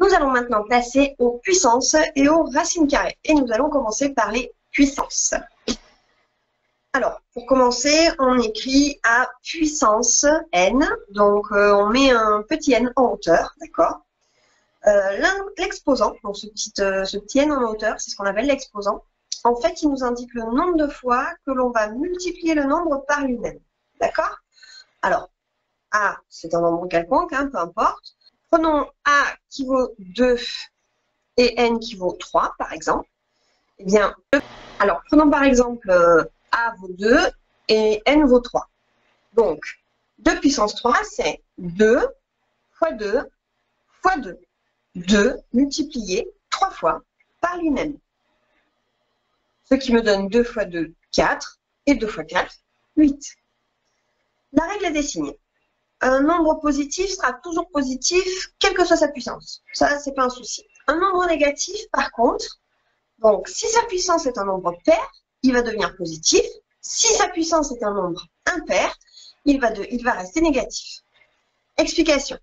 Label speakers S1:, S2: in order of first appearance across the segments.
S1: Nous allons maintenant passer aux puissances et aux racines carrées. Et nous allons commencer par les puissances. Alors, pour commencer, on écrit à puissance n. Donc, on met un petit n en hauteur, d'accord? L'exposant, donc ce petit n en hauteur, c'est ce qu'on appelle l'exposant. En fait, il nous indique le nombre de fois que l'on va multiplier le nombre par lui-même. D'accord? Alors, A, c'est un nombre quelconque, hein, peu importe. Prenons A qui vaut 2 et N qui vaut 3, par exemple. Eh bien, alors, prenons par exemple A vaut 2 et N vaut 3. Donc, 2 puissance 3, c'est 2 fois 2 fois 2. 2 multiplié 3 fois par lui-même. Ce qui me donne 2 fois 2, 4, et 2 fois 4, 8. La règle des signes. Un nombre positif sera toujours positif, quelle que soit sa puissance. Ça, c'est pas un souci. Un nombre négatif, par contre, donc si sa puissance est un nombre pair, il va devenir positif. Si sa puissance est un nombre impair, il va rester négatif. Explication.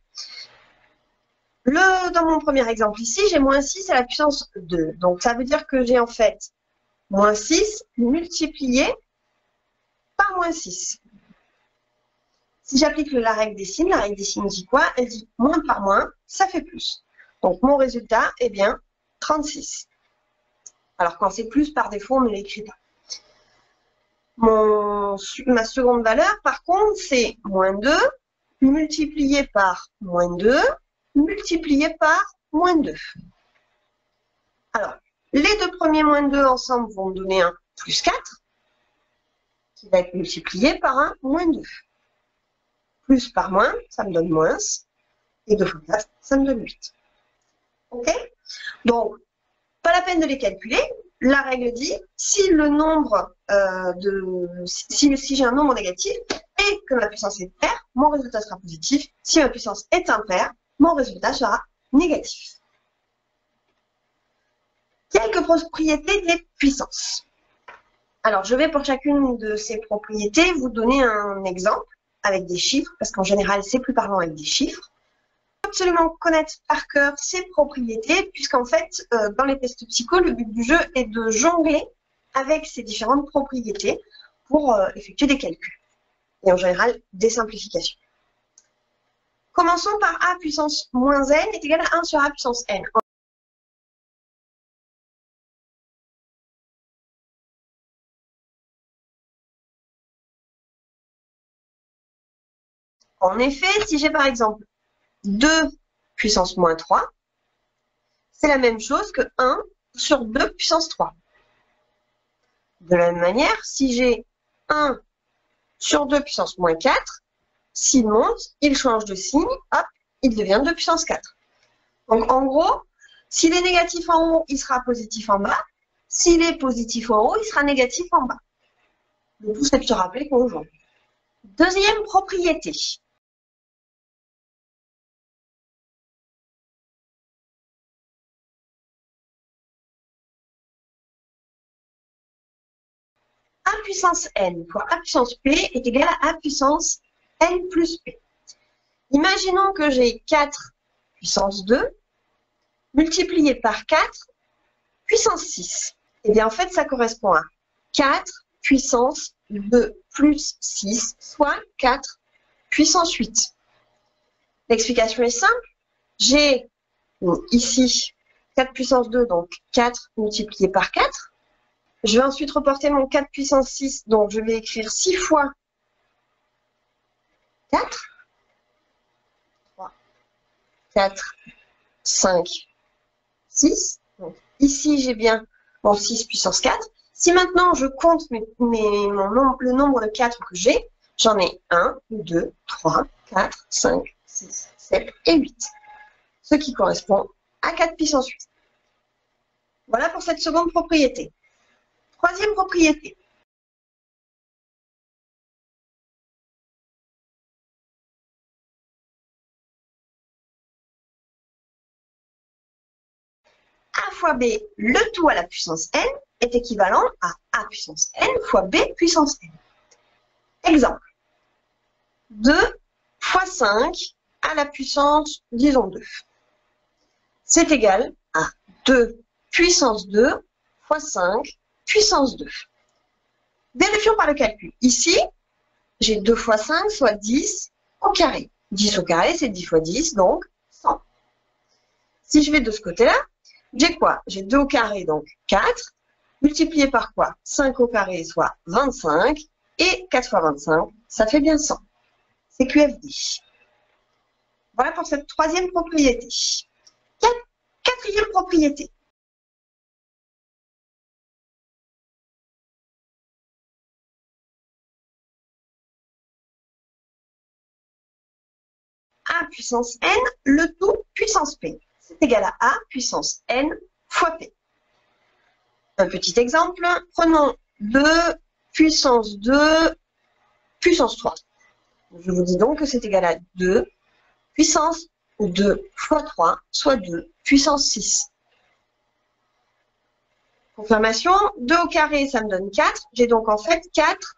S1: Dans mon premier exemple ici, j'ai moins 6 à la puissance 2. Donc, ça veut dire que j'ai en fait moins 6 multiplié par moins 6. Si j'applique la règle des signes dit quoi? Elle dit moins par moins, ça fait plus. Donc, mon résultat est bien 36. Alors, quand c'est plus, par défaut, on ne l'écrit pas. Ma seconde valeur, par contre, c'est moins 2 multiplié par moins 2 multiplié par moins 2. Alors, les deux premiers moins 2 ensemble vont me donner un plus 4, qui va être multiplié par un moins 2. Plus par moins, ça me donne moins, et 2 fois 4, ça me donne 8. OK? Donc, pas la peine de les calculer. La règle dit, si le nombre si j'ai un nombre négatif et que ma puissance est paire, mon résultat sera positif. Si ma puissance est impaire, mon résultat sera négatif. Quelques propriétés des puissances. Alors, je vais pour chacune de ces propriétés vous donner un exemple avec des chiffres, parce qu'en général, c'est plus parlant avec des chiffres. Il faut absolument connaître par cœur ces propriétés, puisqu'en fait, dans les tests psycho, le but du jeu est de jongler avec ces différentes propriétés pour effectuer des calculs. Et en général, des simplifications. Commençons par A puissance moins n est égal à 1 sur A puissance n. En effet, si j'ai par exemple 2 puissance moins 3, c'est la même chose que 1 sur 2 puissance 3. De la même manière, si j'ai 1 sur 2 puissance moins 4, s'il monte, il change de signe, hop, il devient 2 puissance 4. Donc en gros, s'il est négatif en haut, il sera positif en bas. S'il est positif en haut, il sera négatif en bas. Le tout, c'est de se rappeler qu'on joue. Deuxième propriété. A puissance n fois A puissance p est égal à A puissance n plus p. Imaginons que j'ai 4 puissance 2 multiplié par 4 puissance 6. Et bien en fait, ça correspond à 4 puissance 2 plus 6, soit 4 puissance 8. L'explication est simple. J'ai ici 4 puissance 2, donc 4 multiplié par 4. Je vais ensuite reporter mon 4 puissance 6, donc je vais écrire 6 fois 4. 3, 4, 5, 6. Donc, ici, j'ai bien mon 6 puissance 4. Si maintenant je compte le nombre de 4 que j'ai, j'en ai 1, 2, 3, 4, 5, 6, 7 et 8. Ce qui correspond à 4 puissance 8. Voilà pour cette seconde propriété. Troisième propriété. A fois B, le tout à la puissance n, est équivalent à A puissance n fois B puissance n. Exemple. 2 fois 5 à la puissance, disons 2. c'est égal à 2 puissance 2 fois 5 puissance 2. Vérifions par le calcul. Ici, j'ai 2 fois 5, soit 10 au carré. 10 au carré, c'est 10 fois 10, donc 100. Si je vais de ce côté-là, j'ai quoi? J'ai 2 au carré, donc 4, multiplié par quoi? 5 au carré, soit 25, et 4 fois 25, ça fait bien 100. C'est QFD. Voilà pour cette troisième propriété. Quatrième propriété. A puissance n, le tout puissance p. C'est égal à A puissance n fois p. Un petit exemple, prenons 2 puissance 2 puissance 3. Je vous dis donc que c'est égal à 2 puissance 2 fois 3, soit 2 puissance 6. Confirmation, 2 au carré, ça me donne 4. J'ai donc en fait 4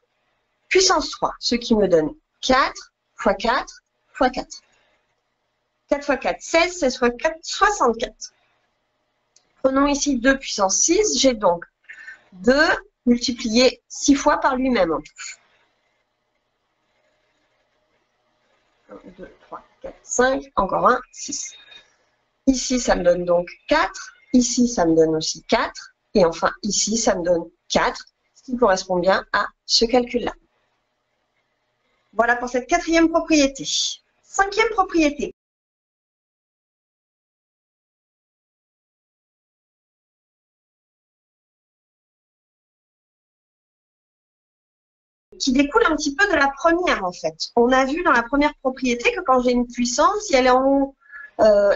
S1: puissance 3, ce qui me donne 4 fois 4 fois 4. 4 fois 4, 16, 16 fois 4, 64. Prenons ici 2 puissance 6, j'ai donc 2 multiplié 6 fois par lui-même en tout. 1, 2, 3, 4, 5, encore un, 6. Ici, ça me donne donc 4. Ici, ça me donne aussi 4. Et enfin, ici, ça me donne 4, ce qui correspond bien à ce calcul-là. Voilà pour cette quatrième propriété. Cinquième propriété. Qui découle un petit peu de la première, en fait. On a vu dans la première propriété que quand j'ai une puissance, si elle est en haut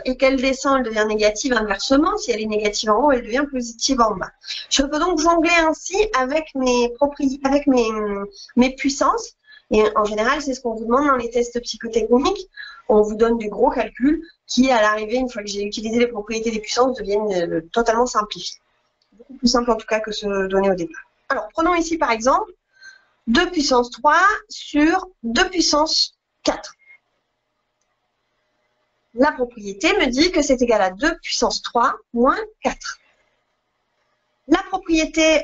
S1: et qu'elle descend, elle devient négative inversement. Si elle est négative en haut, elle devient positive en bas. Je peux donc jongler ainsi avec mes puissances. Et en général, c'est ce qu'on vous demande dans les tests psychotechniques. On vous donne des gros calculs qui, à l'arrivée, une fois que j'ai utilisé les propriétés des puissances, deviennent totalement simplifiés. Beaucoup plus simple en tout cas que ce donné au départ. Alors, prenons ici par exemple 2 puissance 3 sur 2 puissance 4. La propriété me dit que c'est égal à 2 puissance 3 moins 4. La propriété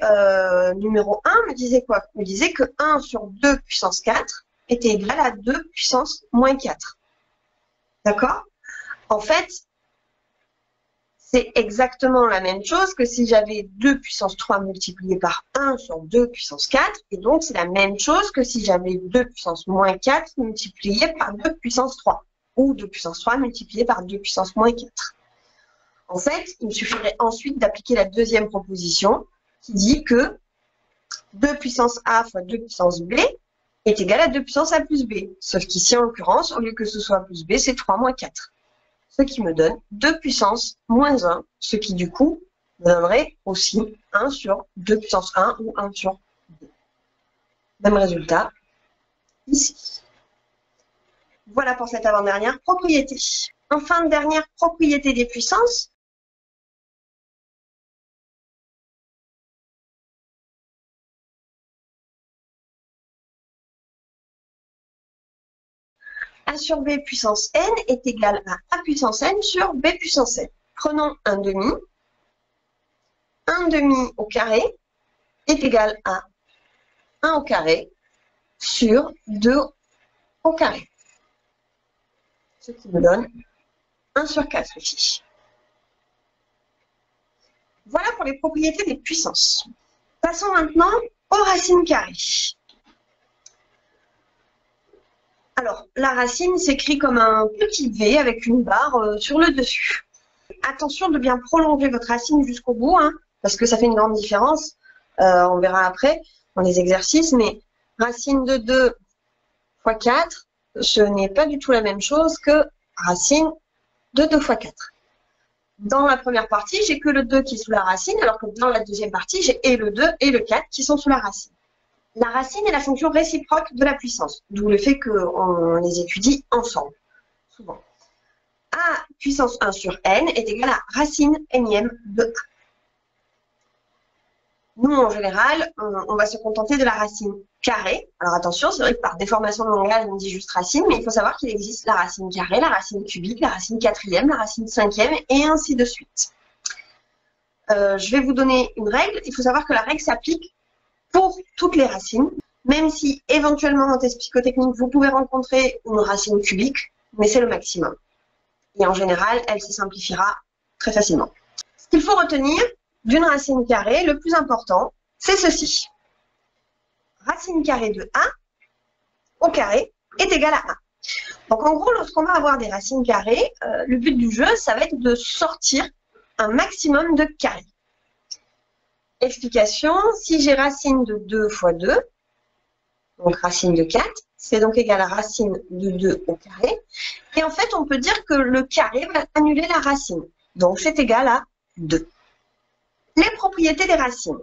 S1: numéro 1 me disait quoi? Me disait que 1 sur 2 puissance 4 était égal à 2 puissance moins 4. D'accord? En fait, c'est exactement la même chose que si j'avais 2 puissance 3 multiplié par 1 sur 2 puissance 4. Et donc, c'est la même chose que si j'avais 2 puissance moins 4 multiplié par 2 puissance 3. Ou 2 puissance 3 multiplié par 2 puissance moins 4. En fait, il me suffirait ensuite d'appliquer la deuxième proposition qui dit que 2 puissance A fois 2 puissance B est égal à 2 puissance A plus B. Sauf qu'ici, en l'occurrence, au lieu que ce soit A plus B, c'est 3 moins 4. Ce qui me donne 2 puissance moins 1, ce qui du coup me donnerait aussi 1 sur 2 puissance 1 ou 1 sur 2. Même résultat ici. Voilà pour cette avant-dernière propriété. Enfin, dernière propriété des puissances. A sur B puissance n est égal à A puissance n sur B puissance n. Prenons un demi. Un demi au carré est égal à 1 au carré sur 2 au carré. Ce qui me donne 1 sur 4 ici. Voilà pour les propriétés des puissances. Passons maintenant aux racines carrées. Alors, la racine s'écrit comme un petit V avec une barre sur le dessus. Attention de bien prolonger votre racine jusqu'au bout, hein, parce que ça fait une grande différence. On verra après dans les exercices, mais racine de 2 fois 4, ce n'est pas du tout la même chose que racine de 2 fois 4. Dans la première partie, j'ai que le 2 qui est sous la racine, alors que dans la deuxième partie, j'ai et le 2 et le 4 qui sont sous la racine. La racine est la fonction réciproque de la puissance, d'où le fait qu'on les étudie ensemble, souvent. A puissance 1 sur n est égal à racine nème de A. Nous, en général, on va se contenter de la racine carrée. Alors attention, c'est vrai que par déformation de langage, on dit juste racine, mais il faut savoir qu'il existe la racine carrée, la racine cubique, la racine quatrième, la racine cinquième, et ainsi de suite. Je vais vous donner une règle. Il faut savoir que la règle s'applique pour toutes les racines, même si éventuellement en test psychotechnique, vous pouvez rencontrer une racine cubique, mais c'est le maximum. Et en général, elle se simplifiera très facilement. Ce qu'il faut retenir d'une racine carrée, le plus important, c'est ceci. Racine carrée de A au carré est égale à 1. Donc en gros, lorsqu'on va avoir des racines carrées, le but du jeu, ça va être de sortir un maximum de carrés. Explication, si j'ai racine de 2 fois 2, donc racine de 4, c'est donc égal à racine de 2 au carré. Et en fait, on peut dire que le carré va annuler la racine. Donc c'est égal à 2. Les propriétés des racines.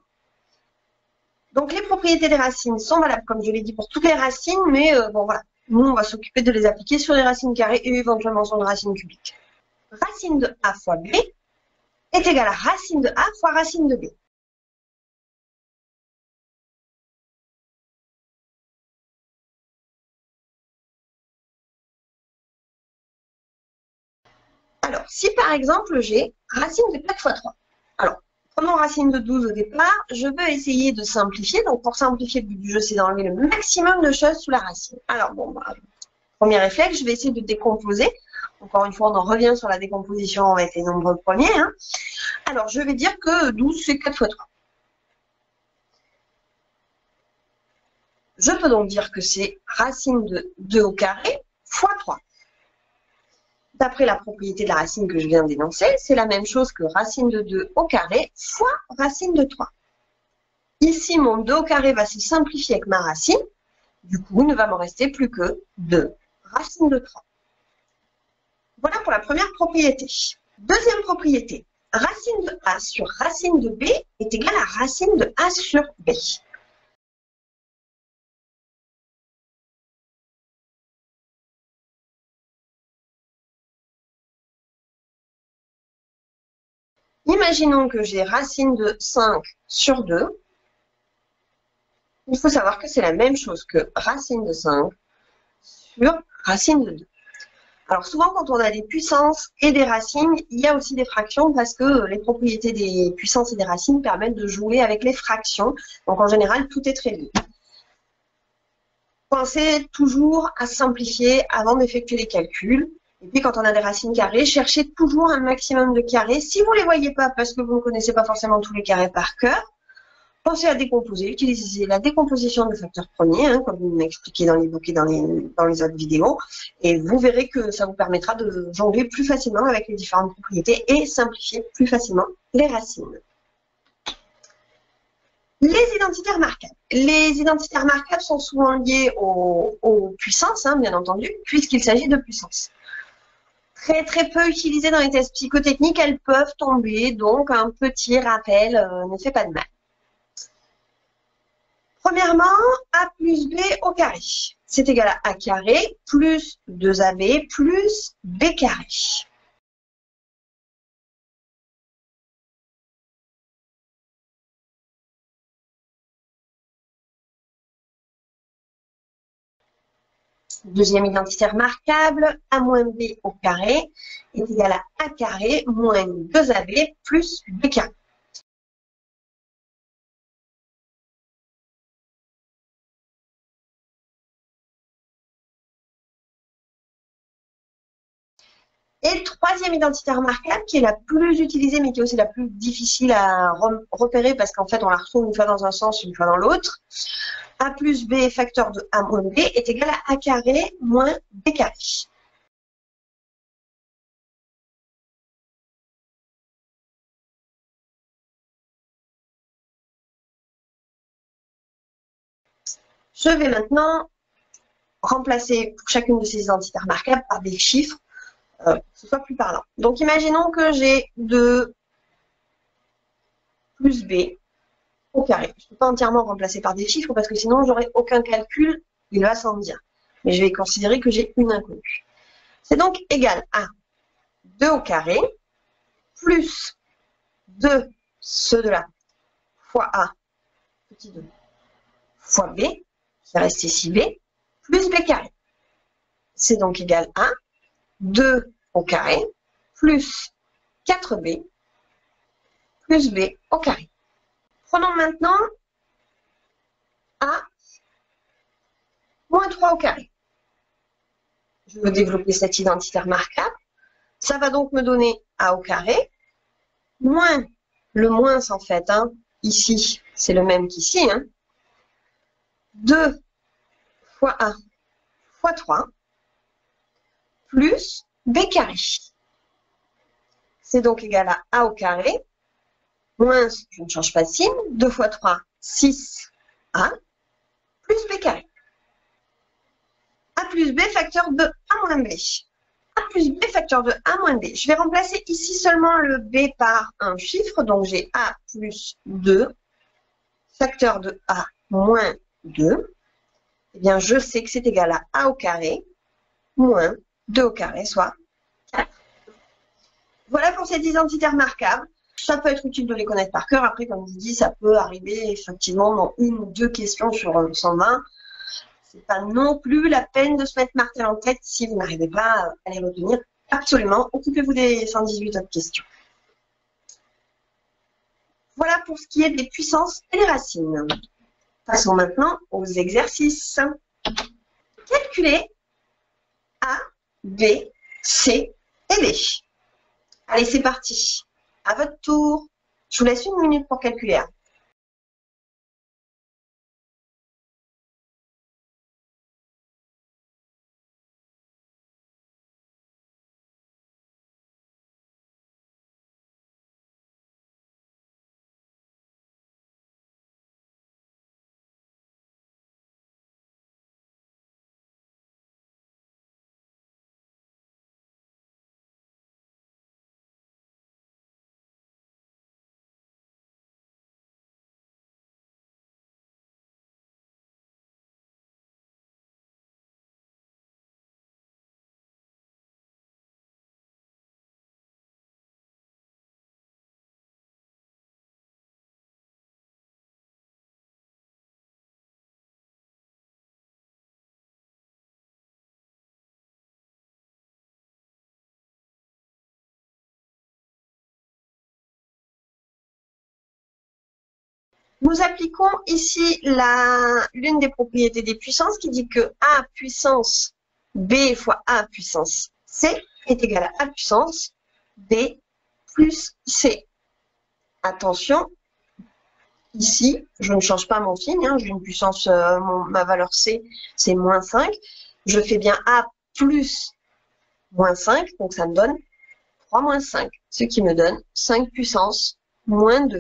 S1: Donc les propriétés des racines sont valables, comme je l'ai dit, pour toutes les racines, mais bon voilà, nous on va s'occuper de les appliquer sur les racines carrées et éventuellement sur les racines cubiques. Racine de A fois B est égale à racine de A fois racine de B. Alors, si par exemple j'ai racine de 4 fois 3, alors prenons racine de 12 au départ, je veux essayer de simplifier. Donc pour simplifier, le but du jeu, c'est d'enlever le maximum de choses sous la racine. Alors bon, premier réflexe, je vais essayer de décomposer. Encore une fois, on en revient sur la décomposition avec les nombres premiers. Hein. Alors, je vais dire que 12, c'est 4 fois 3. Je peux donc dire que c'est racine de 2 au carré fois 3. D'après la propriété de la racine que je viens d'énoncer, c'est la même chose que racine de 2 au carré fois racine de 3. Ici, mon 2 au carré va se simplifier avec ma racine. Du coup, il ne va me rester plus que 2 racine de 3. Voilà pour la première propriété. Deuxième propriété, racine de A sur racine de B est égale à racine de A sur B. Imaginons que j'ai racine de 5 sur 2. Il faut savoir que c'est la même chose que racine de 5 sur racine de 2. Alors souvent, quand on a des puissances et des racines, il y a aussi des fractions parce que les propriétés des puissances et des racines permettent de jouer avec les fractions. Donc en général, tout est très lié. Pensez toujours à simplifier avant d'effectuer les calculs. Et puis quand on a des racines carrées, cherchez toujours un maximum de carrés. Si vous ne les voyez pas parce que vous ne connaissez pas forcément tous les carrés par cœur, pensez à décomposer, utilisez la décomposition de facteurs premiers, hein, comme vous m'expliquez dans les bouquets, dans les autres vidéos, et vous verrez que ça vous permettra de jongler plus facilement avec les différentes propriétés et simplifier plus facilement les racines. Les identités remarquables. Les identités remarquables sont souvent liées aux puissances, hein, bien entendu, puisqu'il s'agit de puissances. Très très peu utilisées dans les tests psychotechniques, elles peuvent tomber, donc un petit rappel ne fait pas de mal. Premièrement, A plus B au carré. C'est égal à A carré plus 2AB plus B carré. Deuxième identité remarquable, A moins B au carré est égal à A carré moins 2AB plus B carré. Et troisième identité remarquable, qui est la plus utilisée, mais qui est aussi la plus difficile à repérer, parce qu'en fait, on la retrouve une fois dans un sens, une fois dans l'autre. A plus B facteur de A moins B est égal à A carré moins B carré. Je vais maintenant remplacer pour chacune de ces identités remarquables par des chiffres, que ce soit plus parlant. Donc, imaginons que j'ai 2 plus B au carré. Je ne peux pas entièrement remplacer par des chiffres parce que sinon, je n'aurai aucun calcul, il va sans dire. Mais je vais considérer que j'ai une inconnue. C'est donc égal à 2 au carré plus 2 ceux de là fois A petit 2, fois B, qui est resté 6B, plus B carré. C'est donc égal à 2 au carré, plus 4B, plus B au carré. Prenons maintenant A moins 3 au carré. Je veux développer cette identité remarquable. Ça va donc me donner A au carré, moins le moins en fait, hein, ici, c'est le même qu'ici, hein, 2 fois A fois 3, plus B carré. C'est donc égal à A au carré, moins, je ne change pas de signe, 2 fois 3, 6A, plus B carré. A plus B facteur de A moins B. A plus B facteur de A moins B. Je vais remplacer ici seulement le B par un chiffre, donc j'ai A plus 2, facteur de A moins 2. Eh bien, je sais que c'est égal à A au carré, moins 2 au carré, soit 4. Voilà pour cette identité remarquable. Ça peut être utile de les connaître par cœur. Après, comme je vous dis, ça peut arriver effectivement dans une ou deux questions sur 120. Ce n'est pas non plus la peine de se mettre martel en tête si vous n'arrivez pas à les retenir. Absolument, occupez-vous des 118 autres questions. Voilà pour ce qui est des puissances et des racines. Passons maintenant aux exercices. Calculez A, B, C et D. Allez, c'est parti. À votre tour. Je vous laisse 1 minute pour calculer A. Nous appliquons ici l'une des propriétés des puissances qui dit que A puissance B fois A puissance C est égal à A puissance B plus C. Attention, ici, je ne change pas mon signe, hein, j'ai une puissance, ma valeur C, c'est moins 5. Je fais bien A plus moins 5, donc ça me donne 3 moins 5, ce qui me donne 5 puissance moins 2.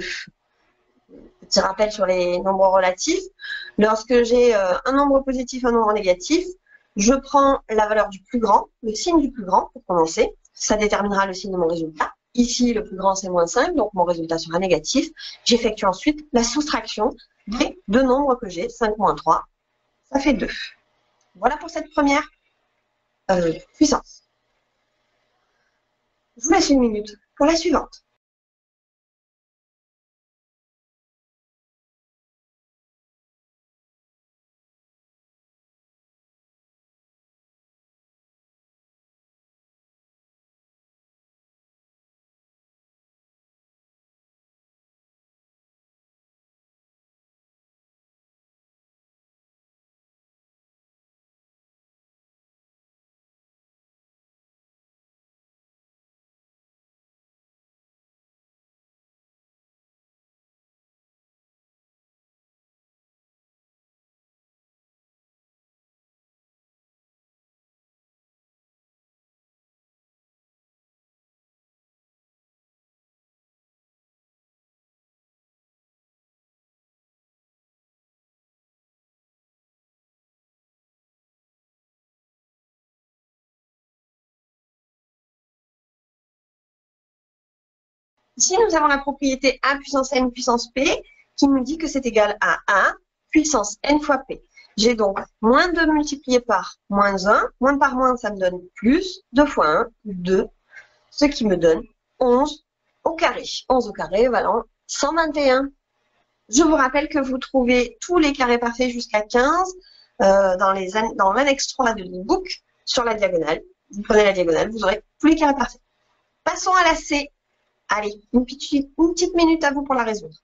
S1: Petit rappel sur les nombres relatifs. Lorsque j'ai un nombre positif, un nombre négatif, je prends la valeur du plus grand, le signe du plus grand pour commencer. Ça déterminera le signe de mon résultat. Ici, le plus grand, c'est moins 5, donc mon résultat sera négatif. J'effectue ensuite la soustraction des deux nombres que j'ai, 5 moins 3, ça fait 2. Voilà pour cette première puissance. Je vous laisse 1 minute pour la suivante. Ici, nous avons la propriété A puissance N puissance P qui nous dit que c'est égal à A puissance N fois P. J'ai donc moins 2 multiplié par moins 1. Moins par moins, ça me donne plus. 2 fois 1, 2. Ce qui me donne 11 au carré. 11 au carré valant 121. Je vous rappelle que vous trouvez tous les carrés parfaits jusqu'à 15 dans l'annexe 3 de l'e-book sur la diagonale. Vous prenez la diagonale, vous aurez tous les carrés parfaits. Passons à la C. Allez, une petite minute à vous pour la résoudre.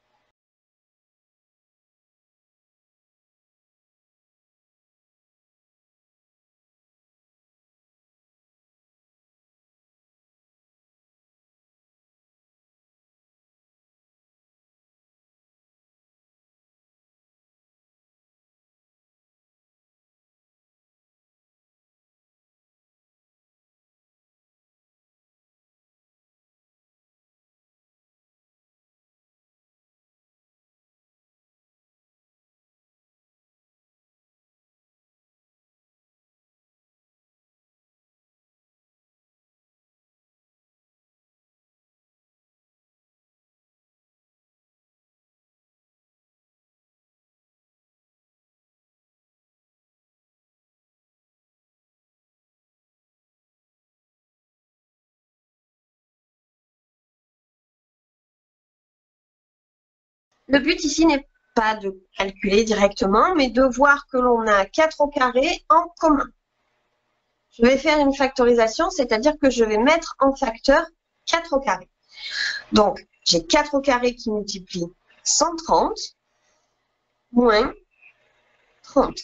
S1: Le but ici n'est pas de calculer directement, mais de voir que l'on a 4 au carré en commun. Je vais faire une factorisation, c'est-à-dire que je vais mettre en facteur 4 au carré. Donc, j'ai 4 au carré qui multiplie 130 moins 30.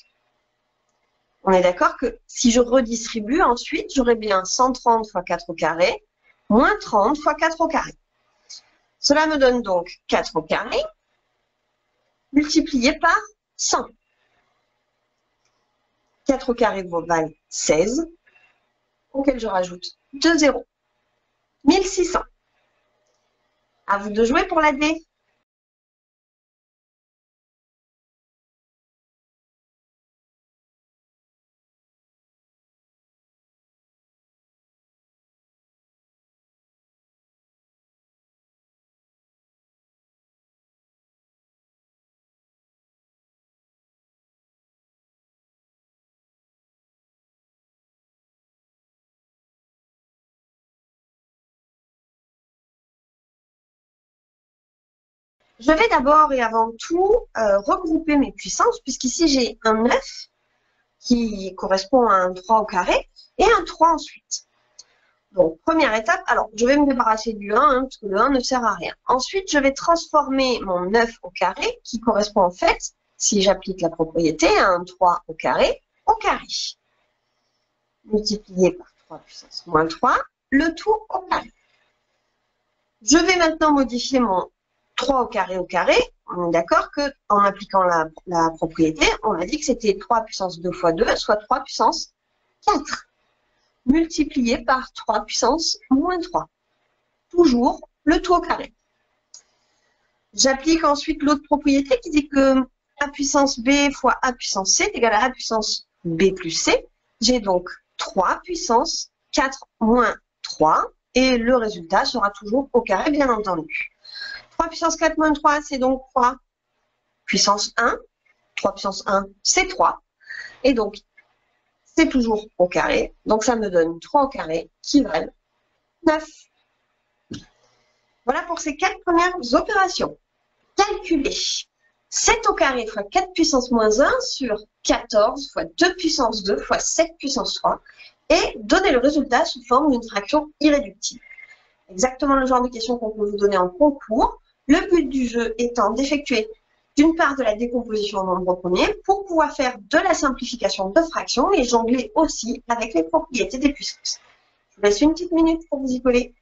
S1: On est d'accord que si je redistribue ensuite, j'aurai bien 130 fois 4 au carré moins 30 fois 4 au carré. Cela me donne donc 4 au carré multiplié par 100. 4 au carré valent 16, auquel je rajoute 2 zéros. 1600. À vous de jouer pour la D. Je vais d'abord et avant tout regrouper mes puissances, puisqu'ici j'ai un 9 qui correspond à un 3 au carré et un 3 ensuite. Donc, première étape, alors je vais me débarrasser du 1, parce que le 1 ne sert à rien. Ensuite, je vais transformer mon 9 au carré, qui correspond en fait, si j'applique la propriété, à un 3 au carré, multiplié par 3 puissance moins 3, le tout au carré. Je vais maintenant modifier mon 3 au carré. On est d'accord qu'en appliquant la propriété, on a dit que c'était 3 puissance 2 fois 2, soit 3 puissance 4, multiplié par 3 puissance moins 3. Toujours le tout au carré. J'applique ensuite l'autre propriété qui dit que a puissance b fois a puissance c est égal à a puissance b plus c. J'ai donc 3 puissance 4 moins 3 et le résultat sera toujours au carré, bien entendu. 3 puissance 4 moins 3, c'est donc 3 puissance 1. 3 puissance 1, c'est 3. Et donc, c'est toujours au carré. Donc, ça me donne 3 au carré qui valent 9. Voilà pour ces 4 premières opérations. Calculer 7 au carré fois 4 puissance moins 1 sur 14 fois 2 puissance 2 fois 7 puissance 3 et donner le résultat sous forme d'une fraction irréductible. Exactement le genre de question qu'on peut vous donner en concours. Le but du jeu étant d'effectuer d'une part de la décomposition en nombre premier pour pouvoir faire de la simplification de fractions et jongler aussi avec les propriétés des puissances. Je vous laisse une petite minute pour vous y coller.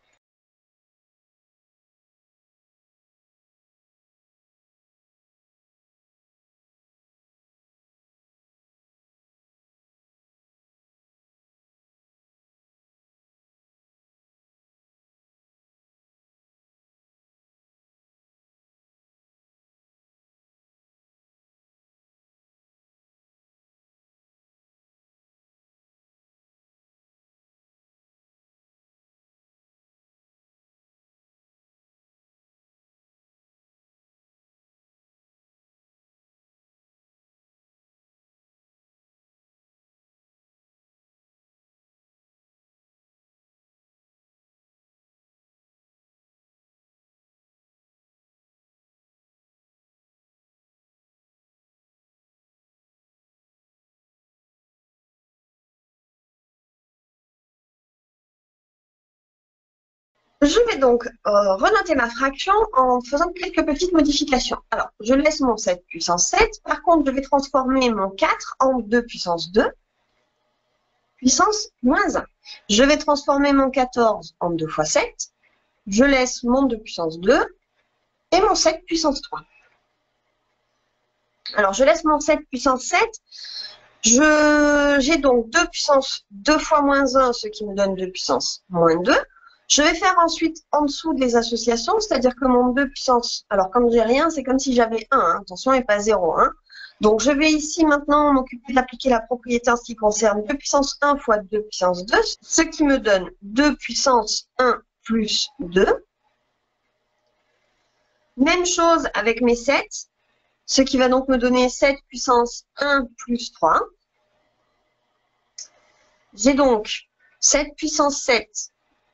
S1: Je vais donc renoter ma fraction en faisant quelques petites modifications. Alors, je laisse mon 7 puissance 7. Par contre, je vais transformer mon 4 en 2 puissance 2 puissance moins 1. Je vais transformer mon 14 en 2 fois 7. Je laisse mon 2 puissance 2 et mon 7 puissance 3. Alors, je laisse mon 7 puissance 7. J'ai donc 2 puissance 2 fois moins 1, ce qui me donne 2 puissance moins 2. Je vais faire ensuite en dessous des associations, c'est-à-dire que mon 2 puissance, alors quand j'ai rien, c'est comme si j'avais 1, hein, attention, et pas 0. Hein. Donc je vais ici maintenant m'occuper d'appliquer la propriété en ce qui concerne 2 puissance 1 fois 2 puissance 2, ce qui me donne 2 puissance 1 plus 2. Même chose avec mes 7, ce qui va donc me donner 7 puissance 1 plus 3. J'ai donc 7 puissance 7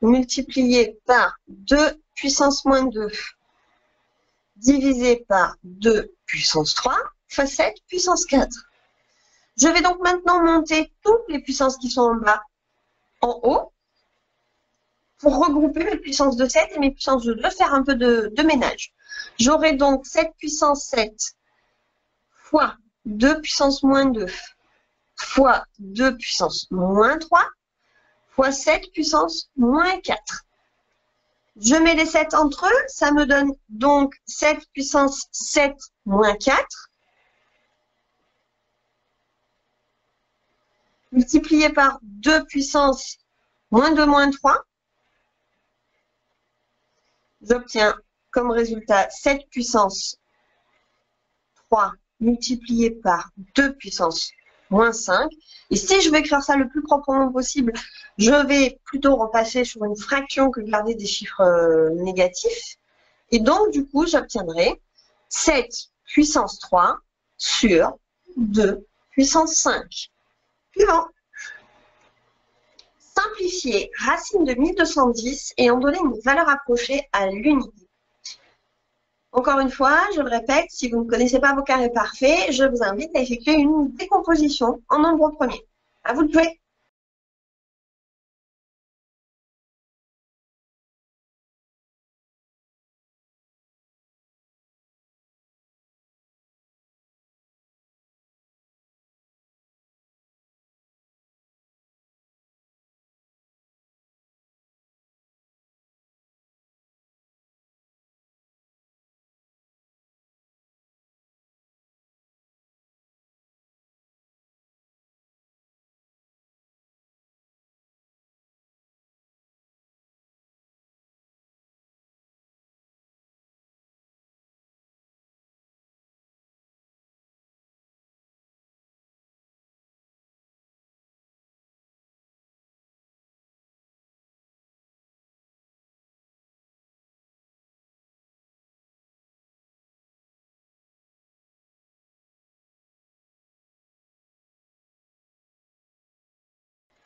S1: multiplié par 2 puissance moins 2 divisé par 2 puissance 3 fois 7 puissance 4. Je vais donc maintenant monter toutes les puissances qui sont en bas en haut pour regrouper mes puissances de 7 et mes puissances de 2, faire un peu de ménage. J'aurai donc 7 puissance 7 fois 2 puissance moins 2 fois 2 puissance moins 3 fois 7 puissance moins 4. Je mets les 7 entre eux, ça me donne donc 7 puissance 7 moins 4, multiplié par 2 puissance moins 2 moins 3. J'obtiens comme résultat 7 puissance 3 multiplié par 2 puissance moins 5. Et si je veux écrire ça le plus proprement possible, je vais plutôt repasser sur une fraction que garder des chiffres négatifs. Et donc, du coup, j'obtiendrai 7 puissance 3 sur 2 puissance 5. Suivant. Simplifier racine de 1210 et en donner une valeur approchée à l'unité. Encore une fois, je le répète, si vous ne connaissez pas vos carrés parfaits, je vous invite à effectuer une décomposition en nombre premier. À vous de jouer.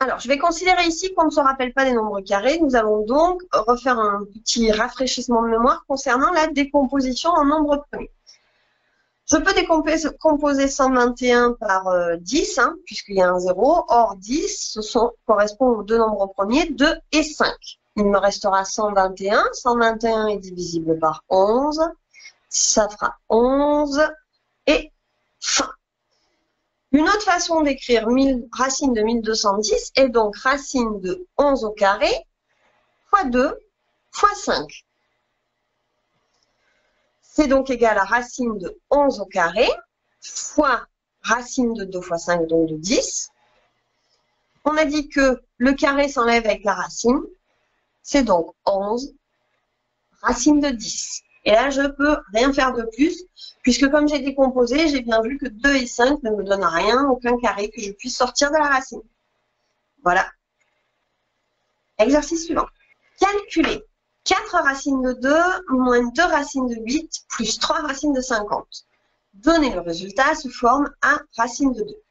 S1: Alors, je vais considérer ici qu'on ne se rappelle pas des nombres carrés. Nous allons donc refaire un petit rafraîchissement de mémoire concernant la décomposition en nombres premiers. Je peux décomposer 121 par 10, hein, puisqu'il y a un 0. Or, 10 correspond aux deux nombres premiers, 2 et 5. Il me restera 121. 121 est divisible par 11. Ça fera 11 et fin. Une autre façon d'écrire racine de 1210 est donc racine de 11 au carré fois 2 fois 5. C'est donc égal à racine de 11 au carré fois racine de 2 fois 5, donc de 10. On a dit que le carré s'enlève avec la racine. C'est donc 11 racine de 10. Et là, je ne peux rien faire de plus, puisque comme j'ai décomposé, j'ai bien vu que 2 et 5 ne me donnent rien, aucun carré que je puisse sortir de la racine. Voilà. Exercice suivant. Calculer 4 racines de 2 moins 2 racines de 8 plus 3 racines de 50. Donner le résultat sous forme à racine de 2.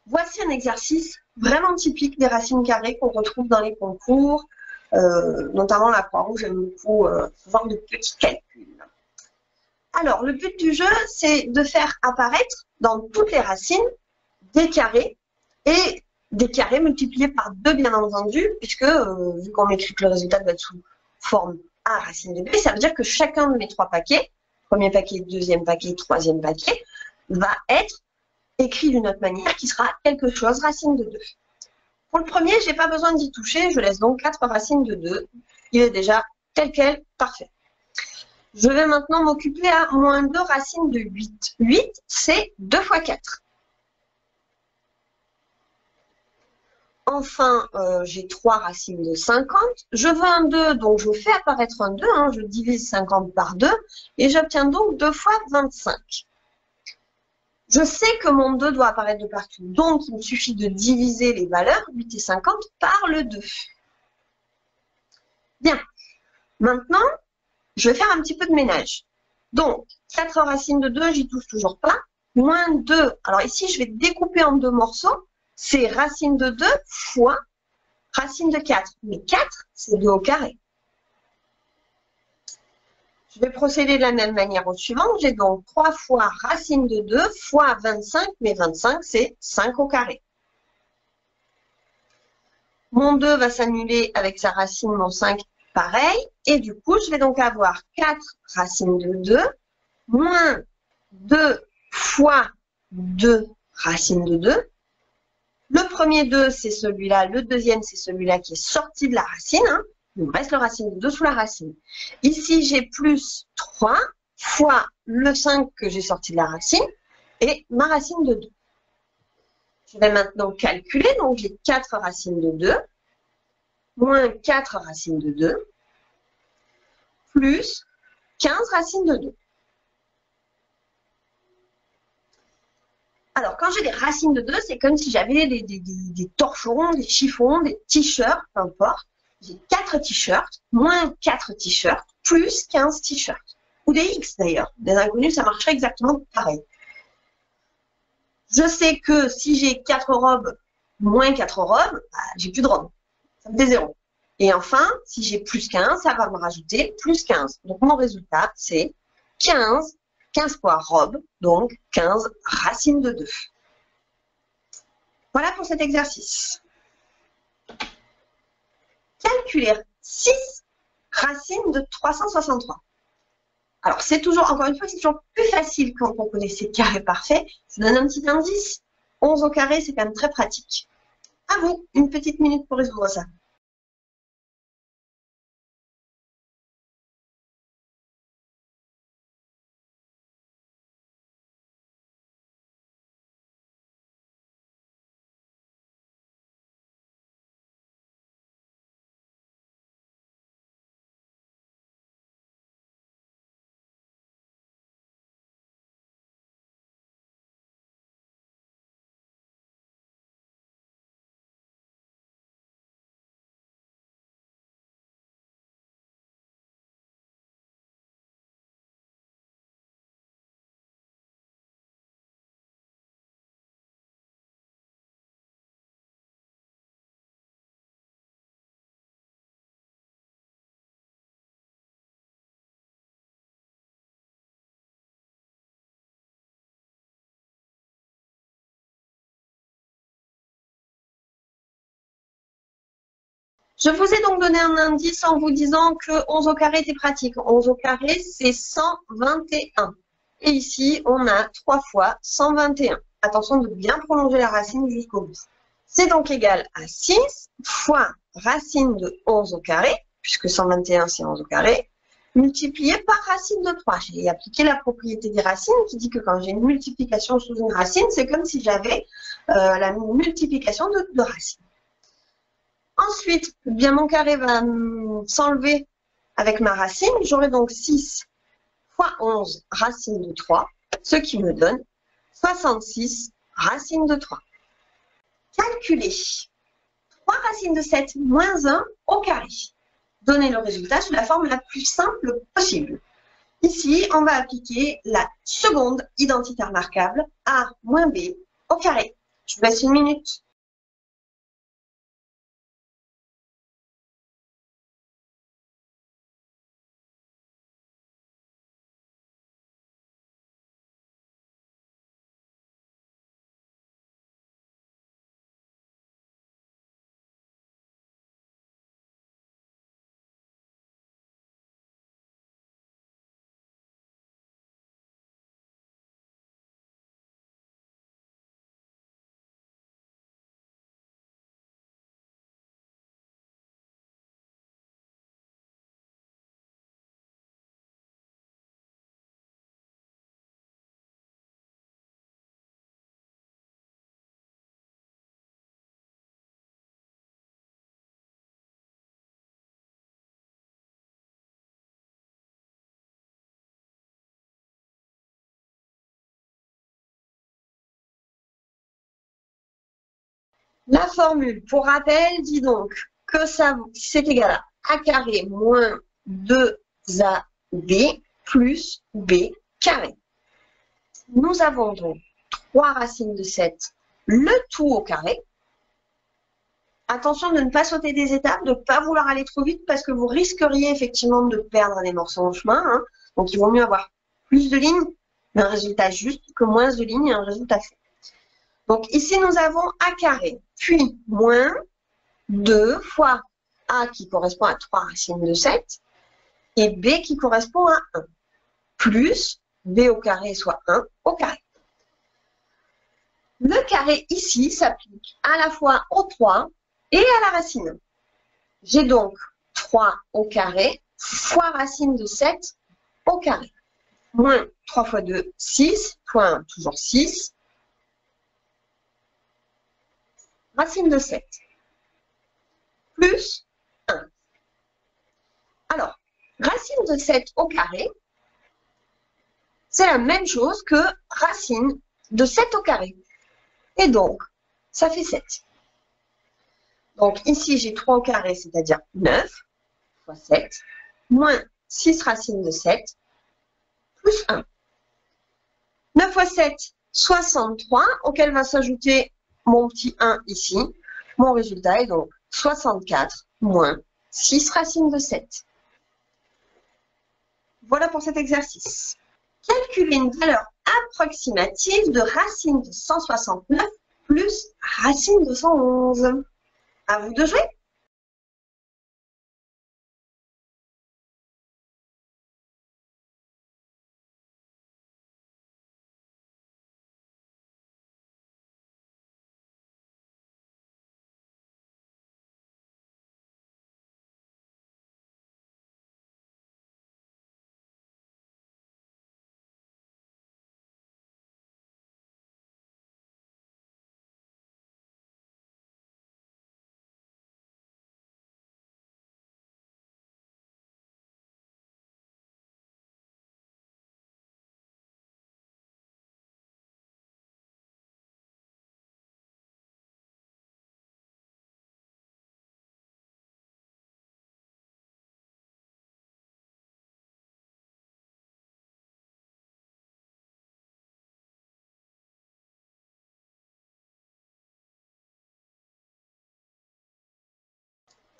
S1: Voici un exercice vraiment typique des racines carrées qu'on retrouve dans les concours, notamment la Croix-Rouge aime beaucoup ce genre de petits calculs. Alors, le but du jeu, c'est de faire apparaître dans toutes les racines des carrés et des carrés multipliés par 2, bien entendu, puisque vu qu'on écrit que le résultat doit être sous forme A racine de B, ça veut dire que chacun de mes 3 paquets, premier paquet, deuxième paquet, troisième paquet, va être écrit d'une autre manière qui sera quelque chose racine de 2. Pour le premier, je n'ai pas besoin d'y toucher, je laisse donc 4 racines de 2. Il est déjà tel quel, parfait. Je vais maintenant m'occuper à moins 2 racines de 8. 8, c'est 2 fois 4. Enfin, j'ai 3 racines de 50. Je veux un 2, donc je fais apparaître un 2. Je divise 50 par 2 et j'obtiens donc 2 fois 25. Je sais que mon 2 doit apparaître de partout, donc il me suffit de diviser les valeurs, 8 et 50, par le 2. Bien, maintenant, je vais faire un petit peu de ménage. Donc, 4 racines de 2, j'y touche toujours pas. Moins 2, alors ici, je vais découper en 2 morceaux. C'est racine de 2 fois racine de 4. Mais 4, c'est 2 au carré. Je vais procéder de la même manière au suivant. J'ai donc 3 fois racine de 2 fois 25, mais 25, c'est 5 au carré. Mon 2 va s'annuler avec sa racine, mon 5, pareil. Et du coup, je vais donc avoir 4 racines de 2 moins 2 fois 2 racines de 2. Le premier 2, c'est celui-là. Le deuxième, c'est celui-là qui est sorti de la racine. Il me reste le racine de 2 sous la racine. Ici, j'ai plus 3 fois le 5 que j'ai sorti de la racine et ma racine de 2. Je vais maintenant calculer. Donc, j'ai 4 racines de 2 moins 4 racines de 2 plus 15 racines de 2. Alors, quand j'ai des racines de 2, c'est comme si j'avais des torchons, des chiffons, des t-shirts, peu importe. J'ai 4 t-shirts, moins 4 t-shirts, plus 15 t-shirts. Ou des X d'ailleurs. Des inconnus, ça marcherait exactement pareil. Je sais que si j'ai 4 robes, moins 4 robes, j'ai plus de robes. Ça me fait 0. Et enfin, si j'ai plus 15, ça va me rajouter plus 15. Donc, mon résultat, c'est 15 fois robe, donc 15 racines de 2. Voilà pour cet exercice. Calculer 6 racines de 363. Alors, c'est toujours, encore une fois, c'est toujours plus facile quand on connaît ces carrés parfaits. Je vous donne un petit indice. 11 au carré, c'est quand même très pratique. À vous, une petite minute pour résoudre ça. Je vous ai donc donné un indice en vous disant que 11 au carré était pratique. 11 au carré, c'est 121. Et ici, on a 3 fois 121. Attention de bien prolonger la racine jusqu'au bout. C'est donc égal à 6 fois racine de 11 au carré, puisque 121, c'est 11 au carré, multiplié par racine de 3. J'ai appliqué la propriété des racines qui dit que quand j'ai une multiplication sous une racine, c'est comme si j'avais la multiplication de racines. Ensuite, bien mon carré va s'enlever avec ma racine. J'aurai donc 6 fois 11 racine de 3, ce qui me donne 66 racines de 3. Calculer 3 racines de 7 moins 1 au carré. Donner le résultat sous la forme la plus simple possible. Ici, on va appliquer la seconde identité remarquable, A moins B au carré. Je vous laisse une minute. La formule, pour rappel, dit donc que ça c'est égal à a carré moins 2ab plus b carré. Nous avons donc 3 racines de 7, le tout au carré. Attention de ne pas sauter des étapes, de ne pas vouloir aller trop vite parce que vous risqueriez effectivement de perdre des morceaux en chemin. Hein. Donc il vaut mieux avoir plus de lignes, mais un résultat juste, que moins de lignes et un résultat fait. Donc ici, nous avons a carré, puis moins 2 fois a qui correspond à 3 racines de 7 et b qui correspond à 1, plus b au carré soit 1 au carré. Le carré ici s'applique à la fois au 3 et à la racine. J'ai donc 3 au carré fois racine de 7 au carré. Moins 3 fois 2, 6, fois 1, toujours 6. Racine de 7 plus 1. Alors, racine de 7 au carré, c'est la même chose que racine de 7 au carré. Et donc, ça fait 7. Donc ici, j'ai 3 au carré, c'est-à-dire 9 fois 7, moins 6 racines de 7, plus 1. 9 fois 7, 63, auquel va s'ajouter mon petit 1 ici. Mon résultat est donc 64 moins 6 racines de 7. Voilà pour cet exercice. Calculez une valeur approximative de racine de 169 plus racine de 111. À vous de jouer.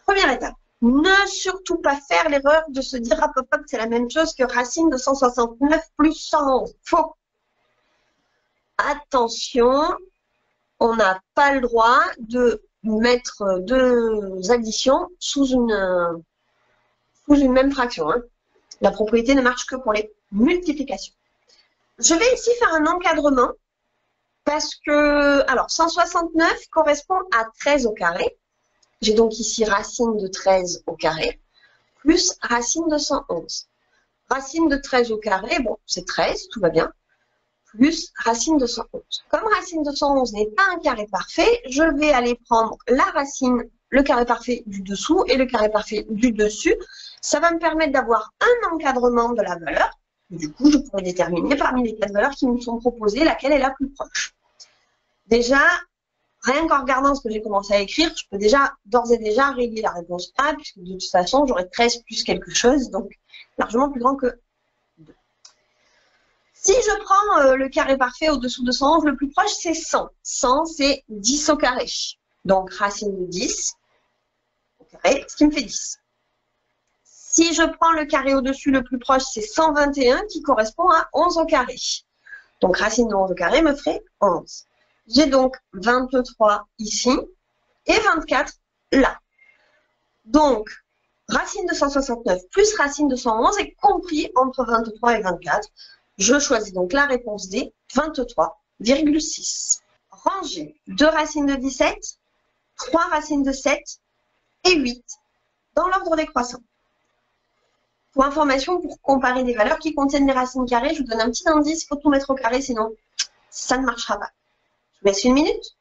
S1: Première étape, ne surtout pas faire l'erreur de se dire hop, hop, hop, c'est la même chose que racine de 169 plus 111. Faux. Attention, on n'a pas le droit de mettre deux additions sous une même fraction. Hein. La propriété ne marche que pour les multiplications. Je vais ici faire un encadrement parce que, alors, 169 correspond à 13 au carré. J'ai donc ici racine de 13 au carré, plus racine de 111. Racine de 13 au carré, bon, c'est 13, tout va bien, plus racine de 111. Comme racine de 111 n'est pas un carré parfait, je vais aller prendre la racine, le carré parfait du dessous et le carré parfait du dessus. Ça va me permettre d'avoir un encadrement de la valeur. Du coup, je pourrai déterminer parmi les 4 valeurs qui me sont proposées laquelle est la plus proche. Déjà, rien qu'en regardant ce que j'ai commencé à écrire, je peux déjà, d'ores et déjà, régler la réponse A, puisque de toute façon, j'aurai 13 plus quelque chose, donc largement plus grand que 2. Si je prends le carré parfait au-dessous de 111, le plus proche, c'est 100. 100, c'est 10 au carré. Donc, racine de 10 au carré, ce qui me fait 10. Si je prends le carré au-dessus, le plus proche, c'est 121 qui correspond à 11 au carré. Donc, racine de 11 au carré me ferait 11. J'ai donc 23 ici et 24 là. Donc, racine de 169 plus racine de 111 est compris entre 23 et 24. Je choisis donc la réponse D, 23,6. Rangez 2 racines de 17, 3 racines de 7 et 8 dans l'ordre décroissant. Pour information, pour comparer des valeurs qui contiennent des racines carrées, je vous donne un petit indice, il faut tout mettre au carré, sinon ça ne marchera pas. Je vous laisse une minute.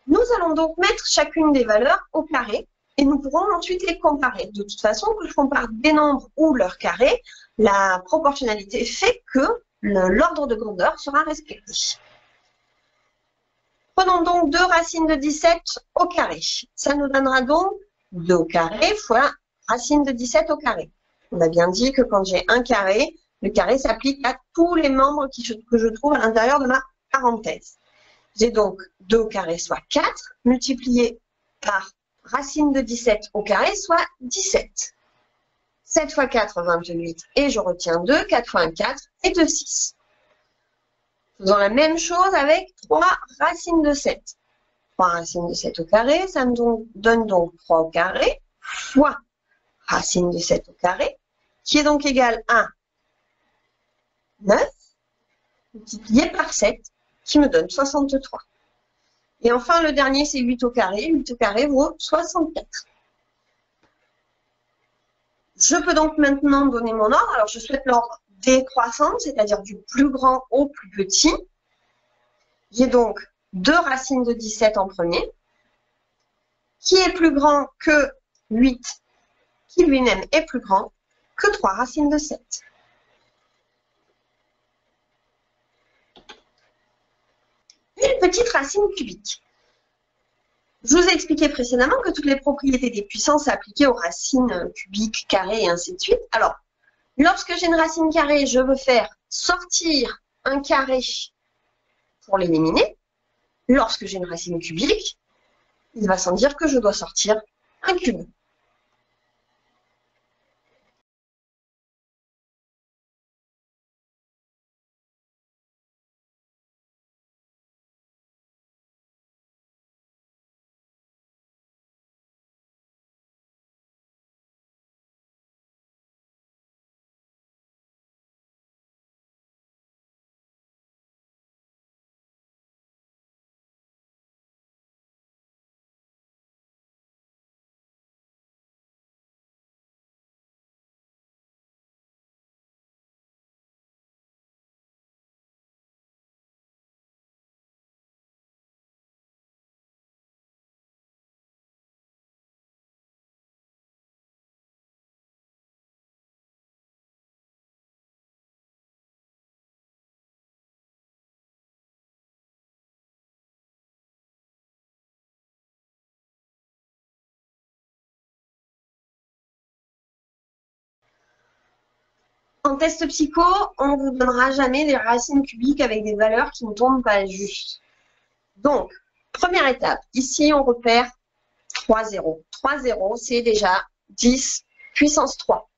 S1: Nous allons donc mettre chacune des valeurs au carré et nous pourrons ensuite les comparer. De toute façon, que je compare des nombres ou leur carré, la proportionnalité fait que l'ordre de grandeur sera respecté. Prenons donc 2 racines de 17 au carré. Ça nous donnera donc 2 au carré fois racine de 17 au carré. On a bien dit que quand j'ai un carré, le carré s'applique à tous les membres que je trouve à l'intérieur de ma parenthèse. J'ai donc 2 au carré, soit 4, multiplié par racine de 17 au carré, soit 17. 7 fois 4, 28, et je retiens 2, 4 fois 1, 4, et 2, 6. Faisons la même chose avec 3 racines de 7. 3 racines de 7 au carré, ça me donne donc 3 au carré, fois racine de 7 au carré, qui est donc égal à 9, multiplié par 7, qui me donne 63. Et enfin, le dernier, c'est 8 au carré. 8 au carré vaut 64. Je peux donc maintenant donner mon ordre. Alors, je souhaite l'ordre décroissant, c'est-à-dire du plus grand au plus petit. J'ai donc 2 racines de 17 en premier, qui est plus grand que 8, qui lui-même est plus grand que 3 racines de 7. Une petite racine cubique. Je vous ai expliqué précédemment que toutes les propriétés des puissances s'appliquaient aux racines cubiques, carrées et ainsi de suite. Alors, lorsque j'ai une racine carrée, je veux faire sortir un carré pour l'éliminer. Lorsque j'ai une racine cubique, il va sans dire que je dois sortir un cube. En test psycho, on ne vous donnera jamais des racines cubiques avec des valeurs qui ne tombent pas juste. Donc, première étape, ici on repère 3 zéros. 3 zéros, c'est déjà 10 puissance 3.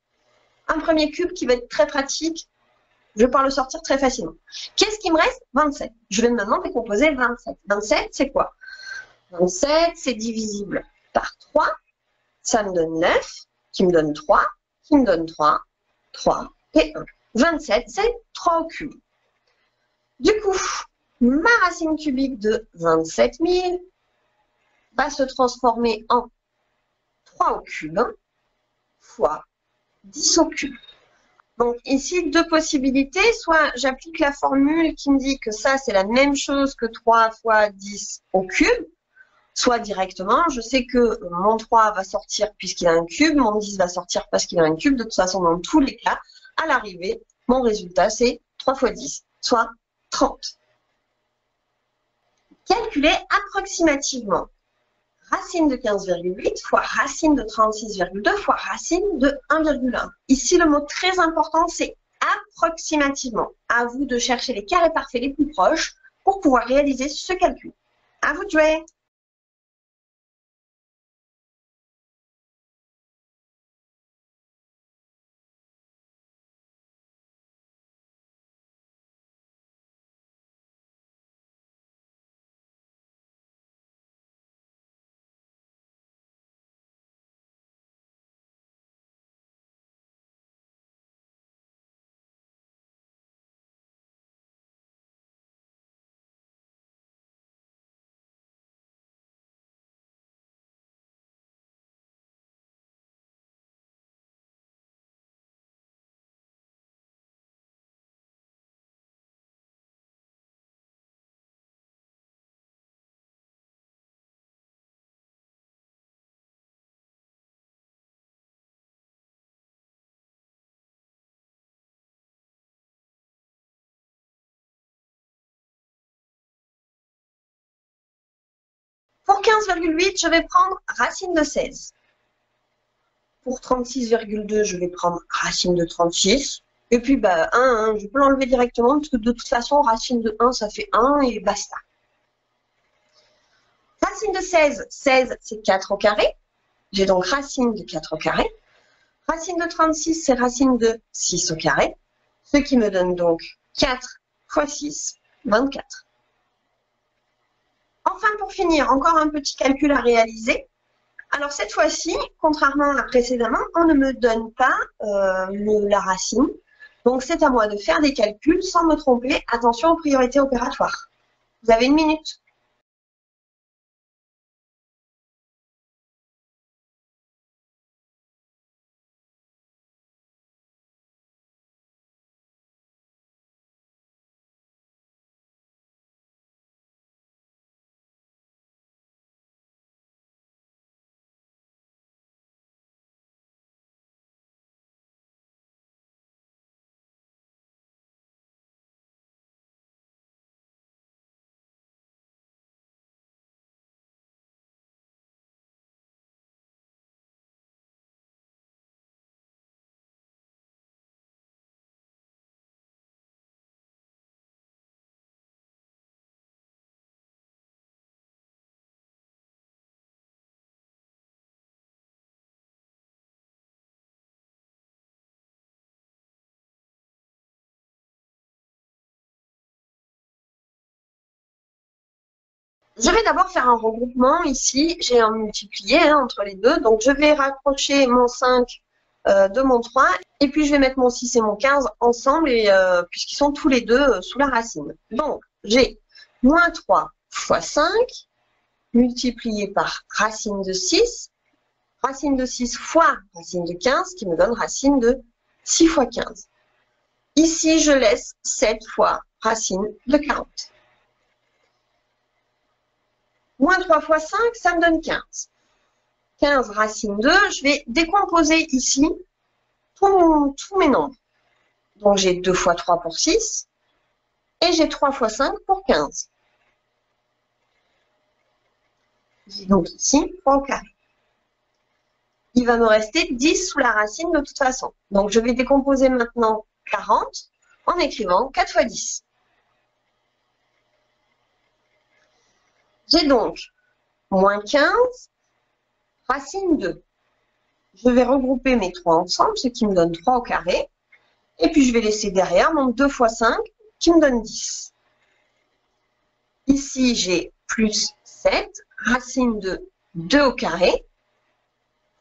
S1: Un premier cube qui va être très pratique Je vais pouvoir le sortir très facilement. Qu'est-ce qui me reste? 27. Je vais maintenant décomposer 27. 27, c'est quoi? 27, c'est divisible par 3. Ça me donne 9, qui me donne 3, qui me donne 3, 3 et 1. 27, c'est 3 au cube. Du coup, ma racine cubique de 27 000 va se transformer en 3 au cube fois 10 au cube. Donc ici, deux possibilités. Soit j'applique la formule qui me dit que ça, c'est la même chose que 3 fois 10 au cube. Soit directement, je sais que mon 3 va sortir puisqu'il a un cube, mon 10 va sortir parce qu'il a un cube. De toute façon, dans tous les cas, à l'arrivée, mon résultat, c'est 3 fois 10, soit 30. Calculer approximativement racine de 15,8 fois racine de 36,2 fois racine de 1,1. Ici, le mot très important, c'est approximativement. À vous de chercher les carrés parfaits les plus proches pour pouvoir réaliser ce calcul. À vous de jouer! Pour 15,8, je vais prendre racine de 16. Pour 36,2, je vais prendre racine de 36. Et puis, 1, je peux l'enlever directement parce que de toute façon, racine de 1, ça fait 1 et basta. Racine de 16, 16, c'est 4 au carré. J'ai donc racine de 4 au carré. Racine de 36, c'est racine de 6 au carré. Ce qui me donne donc 4 fois 6, 24. Enfin, pour finir, encore un petit calcul à réaliser. Alors, cette fois-ci, contrairement à précédemment, on ne me donne pas la racine. Donc, c'est à moi de faire des calculs sans me tromper. Attention aux priorités opératoires. Vous avez 1 minute. Je vais d'abord faire un regroupement ici. J'ai un multiplié entre les deux. Donc, je vais rapprocher mon 5 de mon 3. Et puis, je vais mettre mon 6 et mon 15 ensemble puisqu'ils sont tous les deux sous la racine. Donc, j'ai moins 3 fois 5 multiplié par racine de 6. Racine de 6 fois racine de 15 qui me donne racine de 6 fois 15. Ici, je laisse 7 fois racine de 40. Moins 3 fois 5, ça me donne 15. 15 racine 2, je vais décomposer ici tous mes nombres. Donc, j'ai 2 fois 3 pour 6 et j'ai 3 fois 5 pour 15. J'ai donc ici 3 au carré. Il va me rester 10 sous la racine de toute façon. Donc, je vais décomposer maintenant 40 en écrivant 4 fois 10. J'ai donc moins 15, racine 2. Je vais regrouper mes 3 ensemble, ce qui me donne 3 au carré. Et puis, je vais laisser derrière mon 2 fois 5 qui me donne 10. Ici, j'ai plus 7, racine de 2 au carré,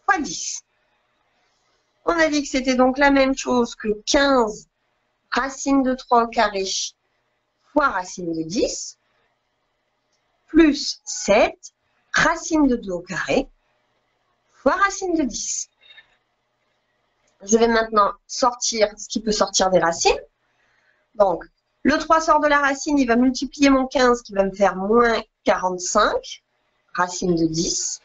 S1: fois 10. On a dit que c'était donc la même chose que 15 racine de 3 au carré fois racine de 10, plus 7 racine de 2 au carré fois racine de 10. Je vais maintenant sortir ce qui peut sortir des racines. Donc, le 3 sort de la racine, il va multiplier mon 15 qui va me faire moins 45, racine de 10.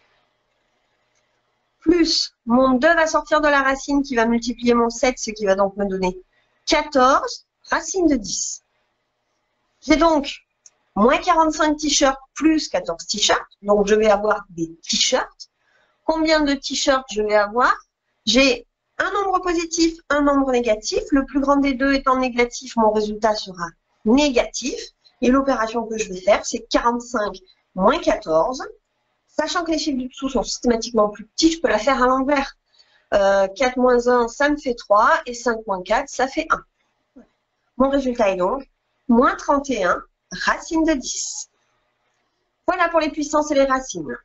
S1: Plus mon 2 va sortir de la racine qui va multiplier mon 7, ce qui va donc me donner 14, racine de 10. J'ai donc moins 45 t-shirts plus 14 t-shirts. Donc, je vais avoir des t-shirts. Combien de t-shirts je vais avoir? J'ai un nombre positif, un nombre négatif. Le plus grand des deux étant négatif, mon résultat sera négatif. Et l'opération que je vais faire, c'est 45 moins 14. Sachant que les chiffres du dessous sont systématiquement plus petits, je peux la faire à l'envers. 4 moins 1, ça me fait 3. Et 5 moins 4, ça fait 1. Mon résultat est donc moins 31, racine de 10. Voilà pour les puissances et les racines.